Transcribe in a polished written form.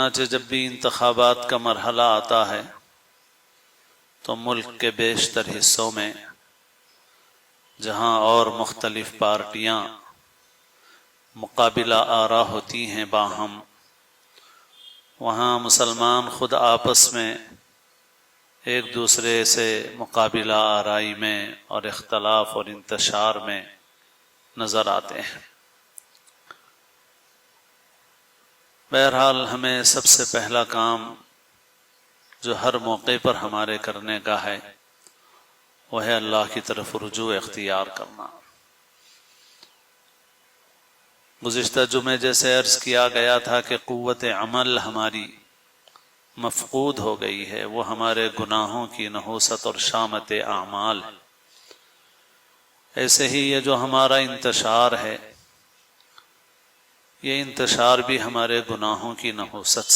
چنانچہ جب بھی انتخابات کا مرحلہ آتا ہے تو ملک کے بیشتر حصوں میں جہاں اور مختلف پارٹیاں مقابلہ آرا ہوتی ہیں باہم، وہاں مسلمان خود آپس میں ایک دوسرے سے مقابلہ آرائی میں اور اختلاف اور انتشار میں نظر آتے ہیں۔ بہرحال ہمیں سب سے پہلا کام جو ہر موقع پر ہمارے کرنے کا ہے وہ ہے اللہ کی طرف رجوع اختیار کرنا۔ گزشتہ جمعے جیسے عرض کیا گیا تھا کہ قوت عمل ہماری مفقود ہو گئی ہے، وہ ہمارے گناہوں کی نحوست اور شامت اعمال۔ ایسے ہی یہ جو ہمارا انتشار ہے، یہ انتشار بھی ہمارے گناہوں کی نحوست